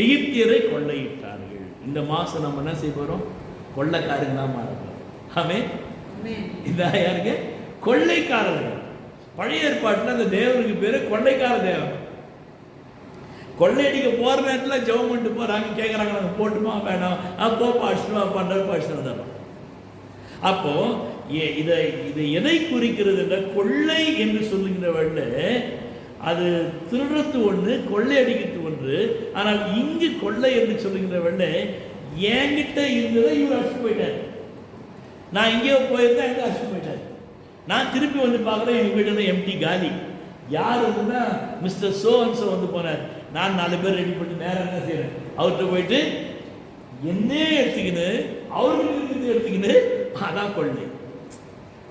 எகிப்தியரை கொள்ளையிட்டார்கள். இந்த மாசம் நம்ம என்ன செய்ய போறோம்? கொள்ளைக்காரங்க தான் மாறப்போம். ஆமென். இதான் யாருங்க? கொள்ளைக்காரர்கள். பழைய ஏற்பாட்டில் அந்த தேவனுக்கு பேரு கொள்ளைக்கார தேவன். கொள்ளையடிக்க போற நேரத்தில் ஜெபம் பண்ணிட்டு போறாங்க, கேட்கறாங்க, நாங்கள் போட்டுமா வேணாம், போப்பா அடிச்சுமா பண்றப்ப அடிச்சுட்டு வந்துடுறோம். அப்போ இதை எதை குறிக்கிறது என்ற கொள்ளை என்று சொல்லுகிற வேண்ட அது திருடுறது ஒன்று, கொள்ளை அடிக்கிறது ஒன்று. ஆனால் இங்கு கொள்ளை என்று சொல்லுகிற வேண்ட என்கிட்ட இருந்ததை இவர் அடிச்சு போயிட்டார். நான் எங்கேயோ போயிருந்தேன், எங்கே அடிச்சு போயிட்டார். நான் திருப்பி வந்து பார்க்குறேன், எங்கள் வீட்டில் எம்டி காலி. யார் வந்துன்னா மிஸ்டர் சோன்ஸோ வந்து போனார். நான் 4 பேர் ரெடி பண்ணி நேரம் என்ன செய்கிறேன், அவர்கிட்ட போயிட்டு என்னே எடுத்துக்கின்னு அவர்களுக்கு எடுத்துக்கின்னு, அதான் கொள்ளை.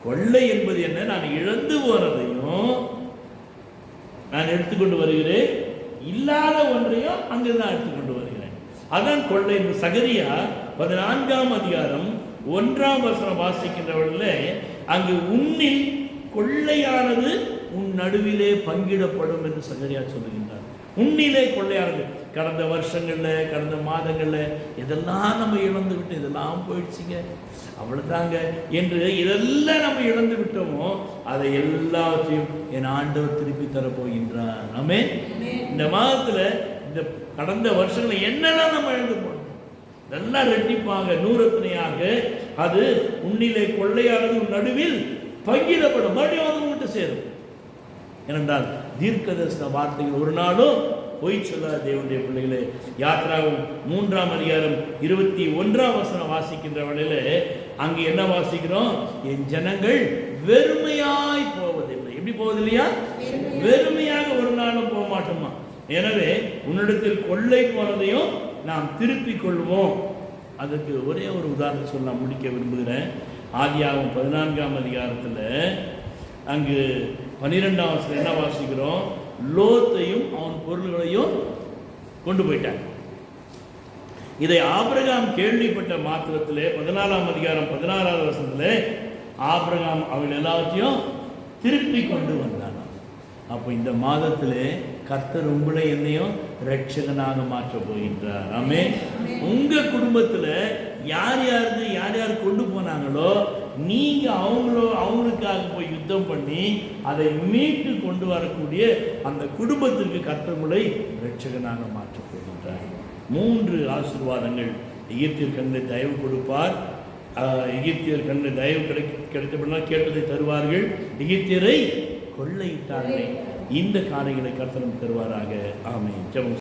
கொள்ளை என்பது என்ன? நான் இழந்து போனதையும் நான் எடுத்துக்கொண்டு வருகிறேன், இல்லாத ஒன்றையும் அங்கிருந்து நான் எடுத்துக்கொண்டு வருகிறேன். அதான் கொள்ளை. சகரியா 14ஆம் அதிகாரம் 1ஆம் வசனம் வாசிக்கின்றவர்களே, அங்கு உன்னில் கொள்ளையானது உன் நடுவிலே பங்கிடப்படும் என்று சகரியா சொல்லுகின்றார். உன்னிலே கொள்ளையானது. கடந்த வருஷங்களில், கடந்த மாதங்களில் எதெல்லாம் நம்ம இழந்து விட்டோம், இதெல்லாம் போயிடுச்சுங்க, அவ்வளோதாங்க என்று இதெல்லாம் நம்ம இழந்து விட்டோமோ அதை எல்லாத்தையும் என் ஆண்டவர் திருப்பி தரப்போகின்றார். ஆமென். இந்த மாதத்தில், இந்த கடந்த வருஷங்களில் என்னெல்லாம் நம்ம இழந்து போனோம் இதெல்லாம் ரெட்டிப்பாங்க, நூறத்தனையாக அது உன்னிலே கொள்ளையானது உன் நடுவில் பங்கிடப்படும். மறுபடியும் வந்து உங்கள்கிட்ட சேரும். ஏனென்றால் தீர்க்கதரிசன வார்த்தைகள் ஒரு நாளும் பொய் சொல்லாத தேவனுடைய பிள்ளைகளே. யாத்ராவும் 3ஆம் அதிகாரம் 21ஆம் வசனம் வாசிக்கின்ற வேளையிலே அங்கு என்ன வாசிக்கிறோம்? என் ஜனங்கள் வெறுமையாய் போவதில்லை. எப்படி போவதில்லையா? வெறுமையாக ஒரு நாளும் போக மாட்டோமா. எனவே உன்னிடத்தில் கொள்ளை போனதையும் நாம் திருப்பிக் கொள்வோம். அதுக்கு ஒரே ஒரு உதாரணம் சொல்ல நான் முடிக்க விரும்புகிறேன். ஆதியாகமம் 14ஆம் அதிகாரத்தில் அங்கு 12ஆம் வசனம் என்ன வாசிக்கிறோம்? லோத்தையும் அவன் பொருள்களையும் கொண்டு போயிட்டான். இதை ஆபிரகாம் கேள்விப்பட்ட மாத்திரத்திலே 14ஆம் அதிகாரம் 16ஆவது வசனத்திலே ஆபிரகாம் அவள் எல்லாத்தையும் திருப்பி கொண்டு வந்தான். அப்போ இந்த மாதத்திலே கர்த்தர் உங்களை என்னையும் ரட்சகனாக மாற்ற போகின்றார். ஆமென். உங்க குடும்பத்தில் யார் யார் கொண்டு போனாங்களோ நீங்க அவங்களுக்காக போய் யுத்தம் பண்ணி அதை மீட்டு கொண்டு வரக்கூடிய அந்த குடும்பத்திற்கு கர்த்தர் உங்களை ரட்சகனாக மாற்ற போகின்றார். 3 ஆசீர்வாதங்கள். எகிப்தியர் கண்ணில் தயவு கொடுப்பார். எகிப்தியர் கண்ணில் தயவு கிடைத்தபடினால் கேட்டதை தருவார்கள். எகிப்தியரை கொள்ளையிட்டார்கள். இந்த காரியங்களை கர்த்தர் தருவாராக. ஆமென். ஜெபம்.